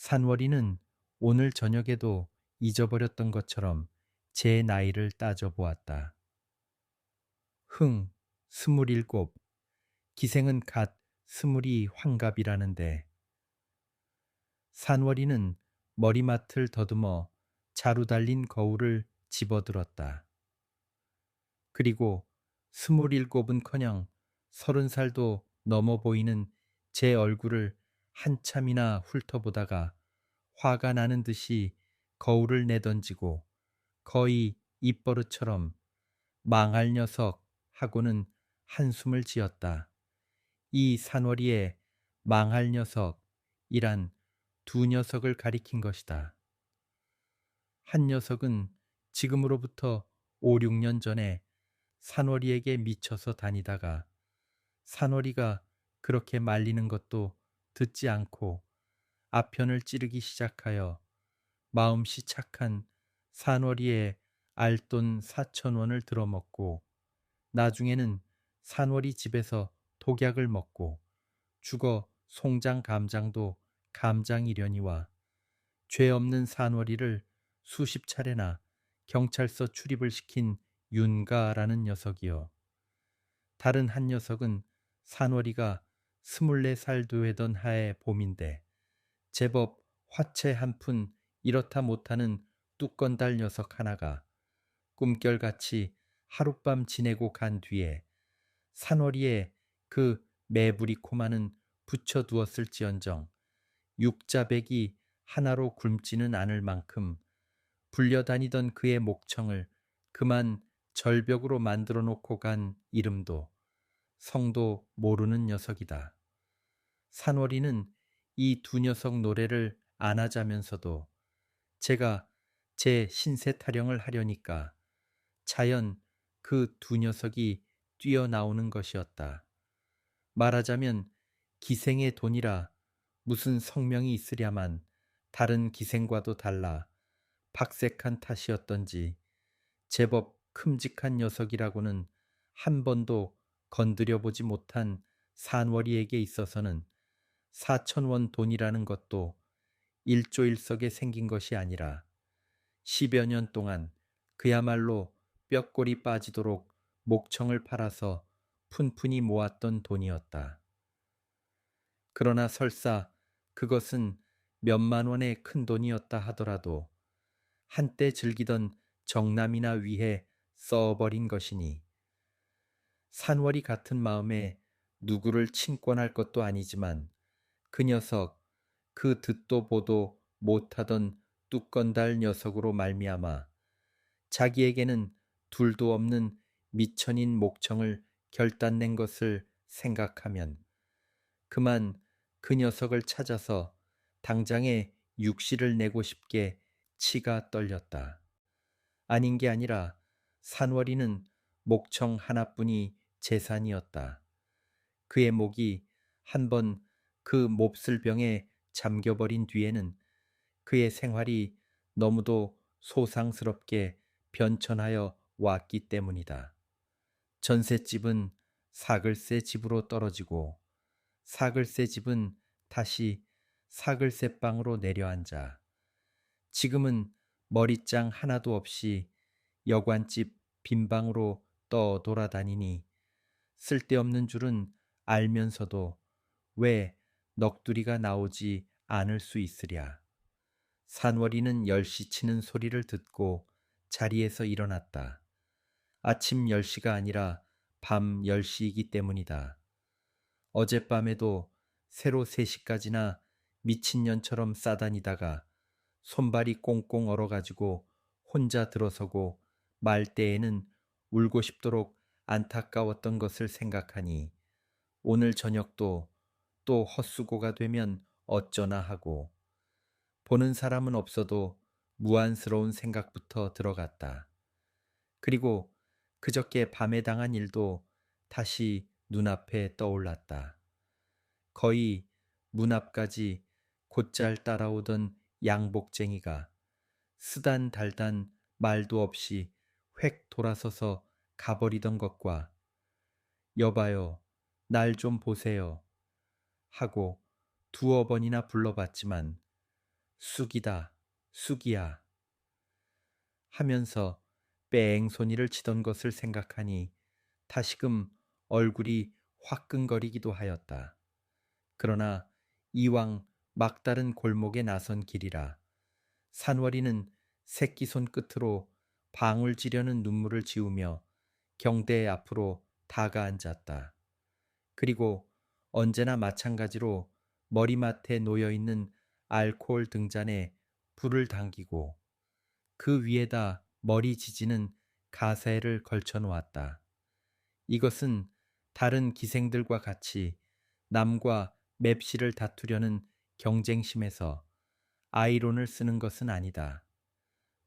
산월이는 오늘 저녁에도 잊어버렸던 것처럼 제 나이를 따져보았다. 27. 기생은 갓 스물이 환갑이라는데. 산월이는 머리맡을 더듬어 자루 달린 거울을 집어들었다. 그리고 27은커녕 30살도 넘어 보이는 제 얼굴을 한참이나 훑어보다가 화가 나는 듯이 거울을 내던지고 거의 입버릇처럼 망할 녀석 하고는 한숨을 지었다. 이 산월이의 망할 녀석이란 두 녀석을 가리킨 것이다. 한 녀석은 지금으로부터 5, 6년 전에 산월이에게 미쳐서 다니다가 산월이가 그렇게 말리는 것도 듣지 않고 아편을 찌르기 시작하여 마음씨 착한 산월이의 알돈 4,000원을 들어먹고 나중에는 산월이 집에서 독약을 먹고 죽어 송장 감장도 감장이려니와 죄 없는 산월이를 수십 차례나 경찰서 출입을 시킨 윤가라는 녀석이요. 다른 한 녀석은 산월이가 24살 되던 하의 봄인데 제법 화채 한 푼 이렇다 못하는 뚜건달 녀석 하나가 꿈결같이 하룻밤 지내고 간 뒤에 산월이에 그 매부리코마는 붙여두었을지언정 육자백이 하나로 굶지는 않을 만큼 불려다니던 그의 목청을 그만 절벽으로 만들어 놓고 간 이름도 성도 모르는 녀석이다. 산월이는 이 두 녀석 노래를 안 하자면서도 제가 제 신세 타령을 하려니까 자연 그 두 녀석이 뛰어나오는 것이었다. 말하자면 기생의 돈이라 무슨 성명이 있으랴만 다른 기생과도 달라 박색한 탓이었던지 제법 큼직한 녀석이라고는 한 번도 건드려보지 못한 산월이에게 있어서는 4,000원 돈이라는 것도 일조일석에 생긴 것이 아니라 10여 년 동안 그야말로 뼈골이 빠지도록 목청을 팔아서 푼푼히 모았던 돈이었다. 그러나 설사 그것은 몇만 원의 큰 돈이었다 하더라도 한때 즐기던 정남이나 위해 써버린 것이니 산월이 같은 마음에 누구를 친권할 것도 아니지만 그 녀석, 그 듣도 보도 못하던 뚜건달 녀석으로 말미암아 자기에게는 둘도 없는 미천인 목청을 결단낸 것을 생각하면 그만 그 녀석을 찾아서 당장에 육시를 내고 싶게 치가 떨렸다. 아닌 게 아니라 산월이는 목청 하나뿐이 재산이었다. 그의 목이 한번 그 몹쓸 병에 잠겨버린 뒤에는 그의 생활이 너무도 소상스럽게 변천하여 왔기 때문이다. 전셋집은 사글세 집으로 떨어지고 사글세 집은 다시 사글세 방으로 내려앉아 지금은 머리장 하나도 없이 여관집 빈방으로 떠돌아다니니 쓸데없는 줄은 알면서도 왜 넋두리가 나오지 않을 수 있으랴. 산월이는 10시 치는 소리를 듣고 자리에서 일어났다. 아침 10시가 아니라 밤 10시이기 때문이다. 어젯밤에도 새로 3시까지나 미친년처럼 싸다니다가 손발이 꽁꽁 얼어가지고 혼자 들어서고 말 때에는 울고 싶도록 안타까웠던 것을 생각하니 오늘 저녁도 또 헛수고가 되면 어쩌나 하고 보는 사람은 없어도 무안스러운 생각부터 들어갔다. 그리고 그저께 밤에 당한 일도 다시 눈앞에 떠올랐다. 거의 문 앞까지 곧잘 따라오던 양복쟁이가 쓰단달단 말도 없이 획 돌아서서 가버리던 것과 여봐요, 날 좀 보세요 하고 두어 번이나 불러봤지만 쑥이다, 쑥이야 하면서 뺑소니를 치던 것을 생각하니 다시금 얼굴이 화끈거리기도 하였다. 그러나 이왕 막다른 골목에 나선 길이라 산월이는 새끼 손 끝으로 방울 지려는 눈물을 지우며 경대 앞으로 다가앉았다. 그리고 언제나 마찬가지로 머리맡에 놓여있는 알코올 등잔에 불을 당기고 그 위에다 머리 지지는 가세를 걸쳐 놓았다. 이것은 다른 기생들과 같이 남과 맵시를 다투려는 경쟁심에서 아이론을 쓰는 것은 아니다.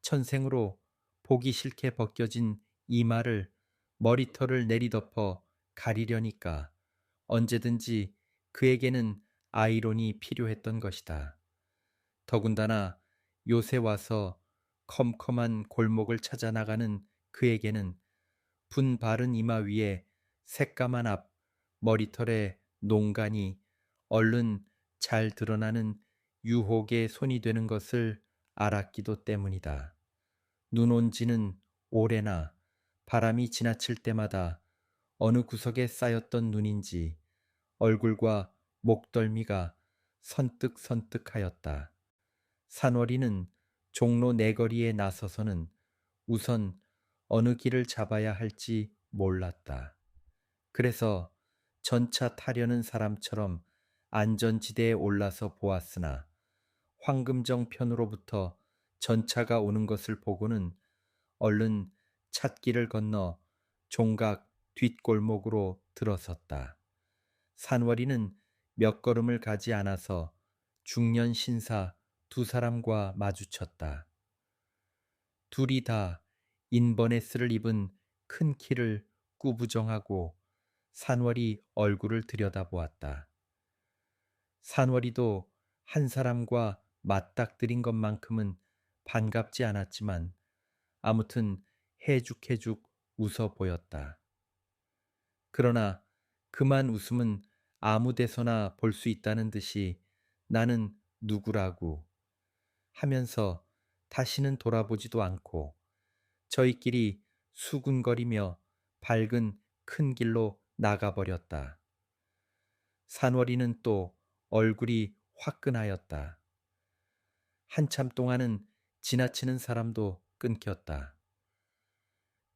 천생으로 보기 싫게 벗겨진 이마를 머리털을 내리덮어 가리려니까 언제든지 그에게는 아이론이 필요했던 것이다. 더군다나 요새 와서 컴컴한 골목을 찾아 나가는 그에게는 분 바른 이마 위에 새까만 앞 머리털의 농간이 얼른 잘 드러나는 유혹의 손이 되는 것을 알았기도 때문이다. 눈 온 지는 오래나 바람이 지나칠 때마다 어느 구석에 쌓였던 눈인지 얼굴과 목덜미가 선뜩선뜩하였다. 산월이는 종로 내거리에 나서서는 우선 어느 길을 잡아야 할지 몰랐다. 그래서 전차 타려는 사람처럼 안전지대에 올라서 보았으나 황금정 편으로부터 전차가 오는 것을 보고는 얼른 찻길을 건너 종각 뒷골목으로 들어섰다. 산월이는 몇 걸음을 가지 않아서 중년 신사 두 사람과 마주쳤다. 둘이 다 인버네스를 입은 큰 키를 꾸부정하고 산월이 얼굴을 들여다보았다. 산월이도 한 사람과 맞닥뜨린 것만큼은 반갑지 않았지만 아무튼 해죽해죽 웃어 보였다. 그러나 그만 웃음은 아무 데서나 볼 수 있다는 듯이 나는 누구라고 하면서 다시는 돌아보지도 않고 저희끼리 수군거리며 밝은 큰 길로 나가버렸다. 산월이는 또 얼굴이 화끈하였다. 한참 동안은 지나치는 사람도 끊겼다.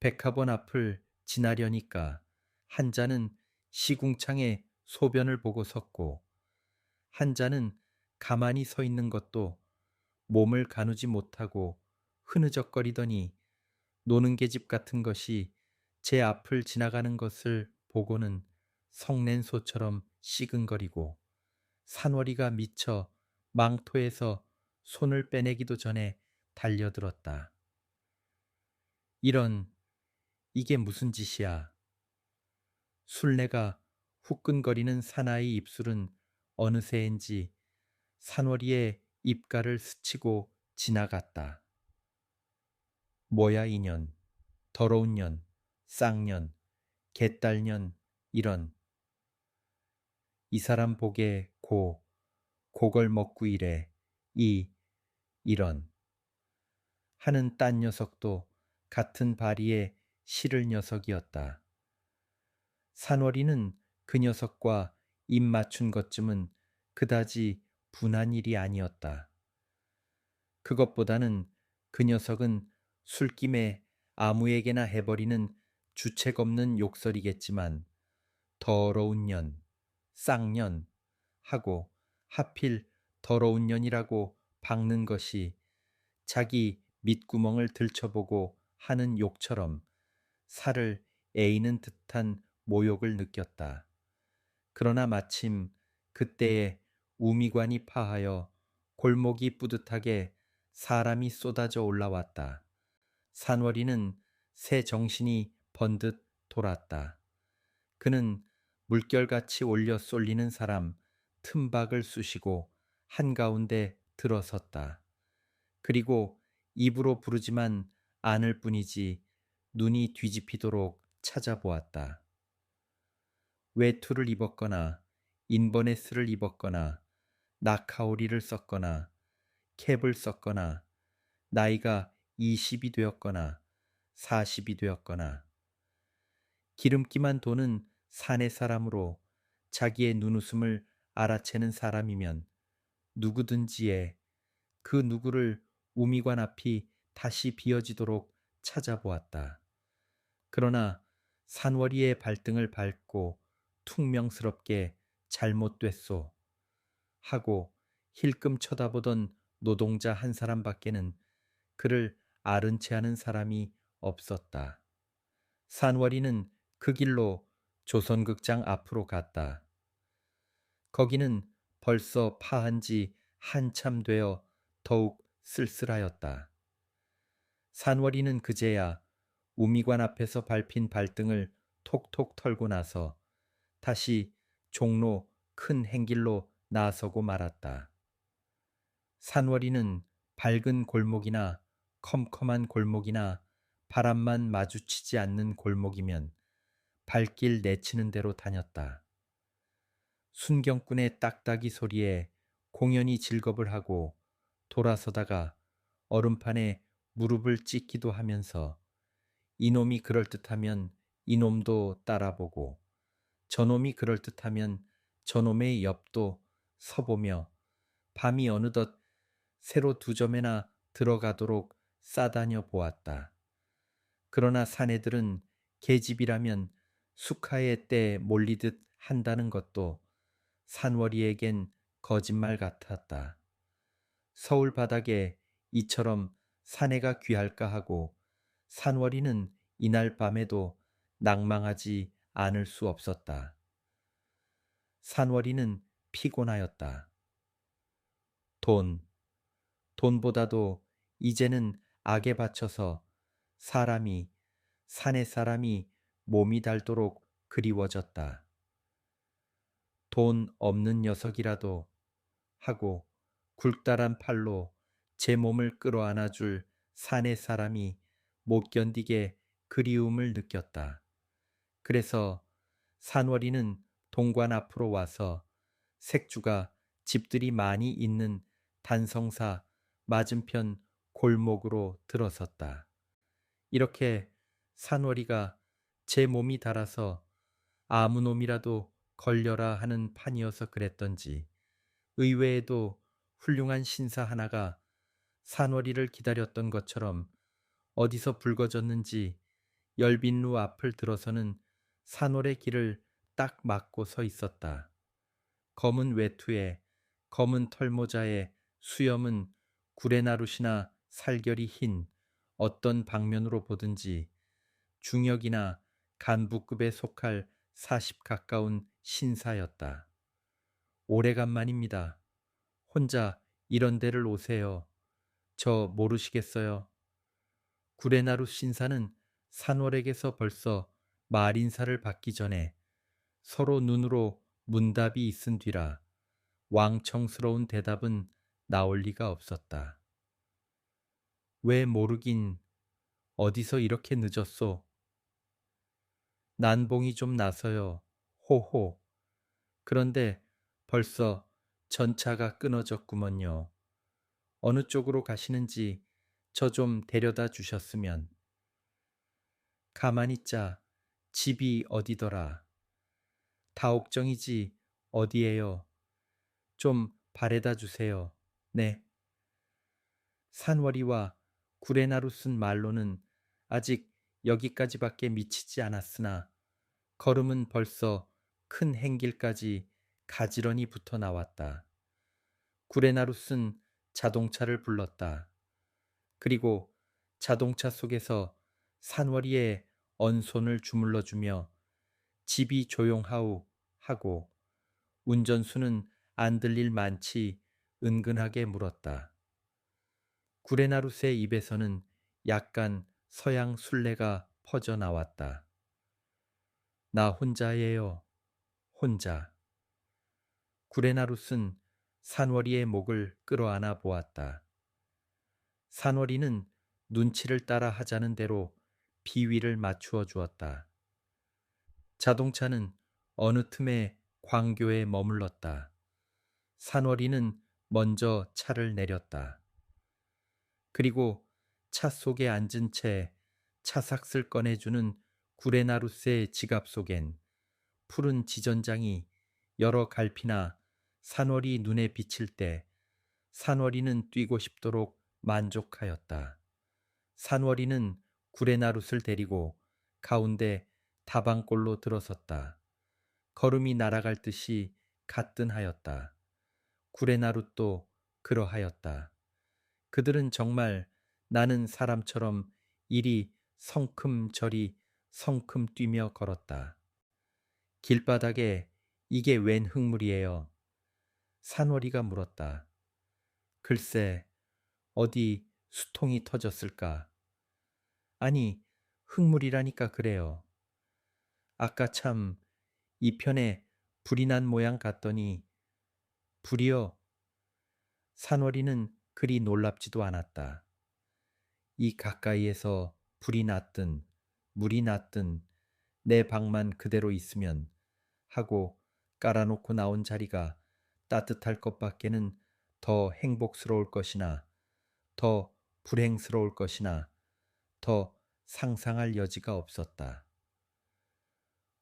백합원 앞을 지나려니까 한 자는 시궁창에 소변을 보고 섰고 한 자는 가만히 서 있는 것도 몸을 가누지 못하고 흐느적거리더니 노는 계집 같은 것이 제 앞을 지나가는 것을 보고는 성낸 소처럼 시근거리고 산월이가 미쳐 망토에서 손을 빼내기도 전에 달려들었다. 이게 무슨 짓이야. 술내가 후끈거리는 사나이 입술은 어느새인지 산월이의 입가를 스치고 지나갔다. 뭐야 이년, 더러운 년, 쌍년, 개딸년 이 사람 보게 고걸 먹고 이래 이런 하는 딴 녀석도 같은 바리의 시를 녀석이었다. 산월이는 그 녀석과 입 맞춘 것쯤은 그다지 분한 일이 아니었다. 그것보다는 그 녀석은 술김에 아무에게나 해버리는 주책 없는 욕설이겠지만 더러운 년, 쌍년 하고 하필 더러운 년이라고 박는 것이 자기 밑구멍을 들춰보고 하는 욕처럼 살을 에이는 듯한 모욕을 느꼈다. 그러나 마침 그때에 우미관이 파하여 골목이 뿌듯하게 사람이 쏟아져 올라왔다. 산월이는 새 정신이 번듯 돌았다. 그는 물결같이 올려 쏠리는 사람 틈박을 쑤시고 한가운데 들어섰다. 그리고 입으로 부르지만 않을 뿐이지 눈이 뒤집히도록 찾아보았다. 외투를 입었거나 인버네스를 입었거나 낙하오리를 썼거나 캡을 썼거나 나이가 20이 되었거나 40이 되었거나 기름기만 도는 사내 사람으로 자기의 눈웃음을 알아채는 사람이면 누구든지에 그 누구를 우미관 앞이 다시 비어지도록 찾아보았다. 그러나 산월이의 발등을 밟고 퉁명스럽게 잘못됐소 하고 힐끔 쳐다보던 노동자 한 사람밖에는 그를 아른 채 하는 사람이 없었다. 산월이는 그 길로 조선극장 앞으로 갔다. 거기는 벌써 파한 지 한참 되어 더욱 쓸쓸하였다. 산월이는 그제야 우미관 앞에서 밟힌 발등을 톡톡 털고 나서 다시 종로 큰 행길로 나서고 말았다. 산월이는 밝은 골목이나 컴컴한 골목이나 바람만 마주치지 않는 골목이면 발길 내치는 대로 다녔다. 순경꾼의 딱딱이 소리에 공연히 질겁을 하고 돌아서다가 얼음판에 무릎을 찍기도 하면서 이놈이 그럴듯하면 이놈도 따라보고 저놈이 그럴듯하면 저놈의 옆도 서보며 밤이 어느덧 새로 두 점에나 들어가도록 싸다녀 보았다. 그러나 사내들은 계집이라면 수카의 때에 몰리듯 한다는 것도 산월이에겐 거짓말 같았다. 서울 바닥에 이처럼 사내가 귀할까 하고 산월이는 이날 밤에도 낭망하지 않을 수 없었다. 산월이는 피곤하였다. 돈보다도 이제는 악에 바쳐서 사람이, 사내 사람이 몸이 닳도록 그리워졌다. 돈 없는 녀석이라도 하고 굴다란 팔로 제 몸을 끌어안아 줄 사내 사람이 못 견디게 그리움을 느꼈다. 그래서 산월이는 동관 앞으로 와서 색주가 집들이 많이 있는 단성사 맞은편 골목으로 들어섰다. 이렇게 산월이가 제 몸이 닳아서 아무 놈이라도 걸려라 하는 판이어서 그랬던지 의외에도 훌륭한 신사 하나가 산월이를 기다렸던 것처럼 어디서 붉어졌는지 열빈루 앞을 들어서는 산월의 길을 딱 막고 서 있었다. 검은 외투에 검은 털모자에 수염은 구레나룻이나 살결이 흰 어떤 방면으로 보든지 중역이나 간부급에 속할 40 가까운 신사였다. 오래간만입니다. 혼자 이런 데를 오세요. 저 모르시겠어요? 구레나룻 신사는 산월에게서 벌써 말인사를 받기 전에 서로 눈으로 문답이 있은 뒤라 왕청스러운 대답은 나올 리가 없었다. 왜 모르긴 어디서 이렇게 늦었소? 난봉이 좀 나서요. 호호. 그런데 벌써 전차가 끊어졌구먼요. 어느 쪽으로 가시는지 저 좀 데려다 주셨으면. 가만히 있자. 집이 어디더라? 다옥정이지 어디에요? 좀 바래다 주세요. 네. 산월이와 구레나루 쓴 말로는 아직 여기까지밖에 미치지 않았으나 걸음은 벌써 큰 행길까지 가지런히 붙어 나왔다. 구레나루 쓴 자동차를 불렀다. 그리고 자동차 속에서 산월이의 언손을 주물러주며 집이 조용하우 하고 운전수는 안 들릴 만치 은근하게 물었다. 구레나룻의 입에서는 약간 서양 술래가 퍼져 나왔다. 나 혼자예요. 혼자. 구레나룻은 산월이의 목을 끌어안아 보았다. 산월이는 눈치를 따라 하자는 대로 비위를 맞추어 주었다. 자동차는 어느 틈에 광교에 머물렀다. 산월이는 먼저 차를 내렸다. 그리고 차 속에 앉은 채 차삭을 꺼내주는 구레나루스의 지갑 속엔 푸른 지전장이 여러 갈피나 산월이 눈에 비칠 때 산월이는 뛰고 싶도록 만족하였다. 산월이는 구레나룻을 데리고 가운데 다방골로 들어섰다. 걸음이 날아갈 듯이 가뜬하였다. 구레나룻도 그러하였다. 그들은 정말 나는 사람처럼 이리 성큼 저리 성큼 뛰며 걸었다. 길바닥에 이게 웬 흙물이에요? 산월이가 물었다. 글쎄, 어디 수통이 터졌을까? 아니, 흙물이라니까 그래요. 아까 참 이 편에 불이 난 모양 같더니 불이요? 산월이는 그리 놀랍지도 않았다. 이 가까이에서 불이 났든 물이 났든 내 방만 그대로 있으면 하고 깔아놓고 나온 자리가 따뜻할 것밖에는 더 행복스러울 것이나 더 불행스러울 것이나 더 상상할 여지가 없었다.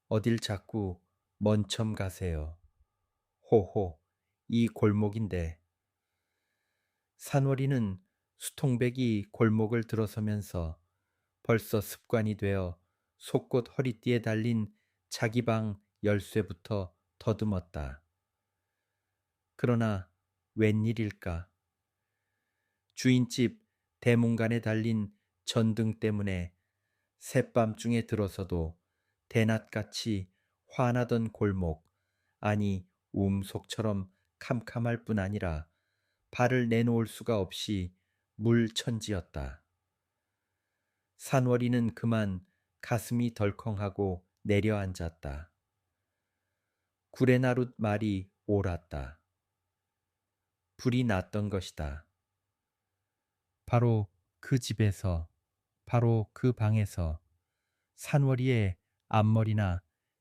어딜 자꾸 먼 첨 가세요. 호호, 이 골목인데. 산월이는 수통백이 골목을 들어서면서 벌써 습관이 되어 속옷 허리띠에 달린 자기 방 열쇠부터 더듬었다. 그러나 웬일일까? 주인집 대문간에 달린 전등 때문에 새밤중에 들어서도 대낮같이 환하던 골목, 아니 움속처럼 캄캄할 뿐 아니라 발을 내놓을 수가 없이 물천지였다. 산월이는 그만 가슴이 덜컹하고 내려앉았다. 구레나룻 말이 옳았다. 불이 났던 것이다. 바로 그 집에서, 바로 그 방에서 산월이의 앞머리나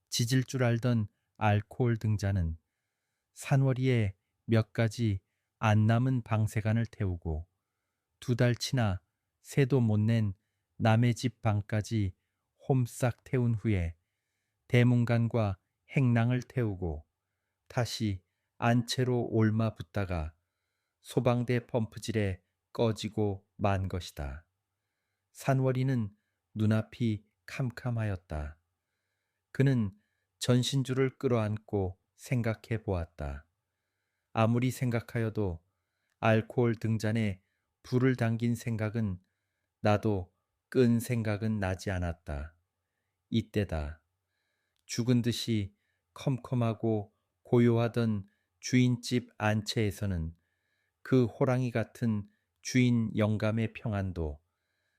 짖을 줄 알던 알코올 등자는 산월이의 몇 가지 안 남은 방세간을 태우고 2달치나 새도 못 낸 남의 집 방까지 홈싹 태운 후에 대문간과 행랑을 태우고 다시 안채로 옮아 붙다가 소방대 펌프질에 꺼지고 만 것이다. 산월이는 눈앞이 캄캄하였다. 그는 전신주를 끌어안고 생각해 보았다. 아무리 생각하여도 알코올 등잔에 불을 당긴 생각은 나도 끈 생각은 나지 않았다. 이때다. 죽은 듯이 컴컴하고 고요하던 주인집 안채에서는 그 호랑이 같은 주인 영감의 평안도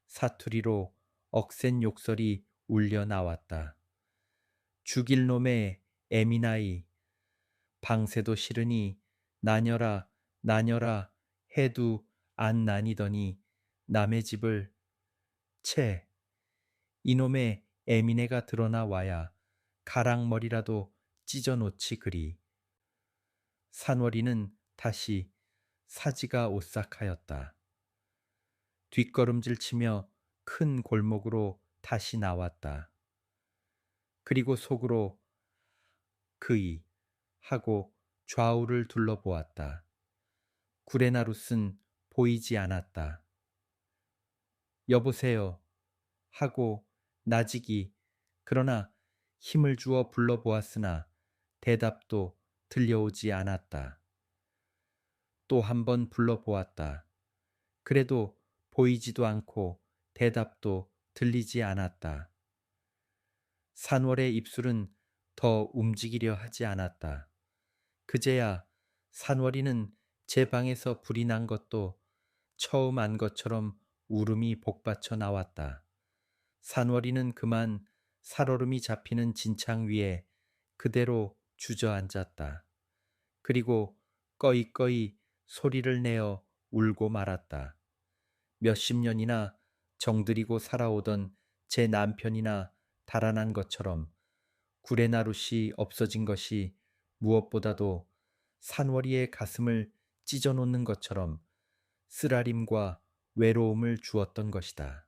사투리로 억센 욕설이 울려 나왔다. 죽일 놈의 애미나이, 방세도 싫으니 나녀라 나녀라 해도 안 나니더니 남의 집을 채 이놈의 애미네가 드러나 와야 가랑머리라도 찢어놓지 그리. 산월이는 다시 사지가 오싹하였다. 뒷걸음질 치며 큰 골목으로 다시 나왔다. 그리고 속으로 그이 하고 좌우를 둘러보았다. 구레나룻은 보이지 않았다. 여보세요 하고 나직이 그러나 힘을 주어 불러보았으나 대답도 들려오지 않았다. 또 한 번 불러보았다. 그래도 보이지도 않고 대답도 들리지 않았다. 산월의 입술은 더 움직이려 하지 않았다. 그제야 산월이는 제 방에서 불이 난 것도 처음 안 것처럼 울음이 복받쳐 나왔다. 산월이는 그만 살얼음이 잡히는 진창 위에 그대로 주저앉았다. 그리고 꺼이꺼이 소리를 내어 울고 말았다. 몇십 년이나 정들이고 살아오던 제 남편이나 달아난 것처럼 구레나룻이 없어진 것이 무엇보다도 산월이의 가슴을 찢어놓는 것처럼 쓰라림과 외로움을 주었던 것이다.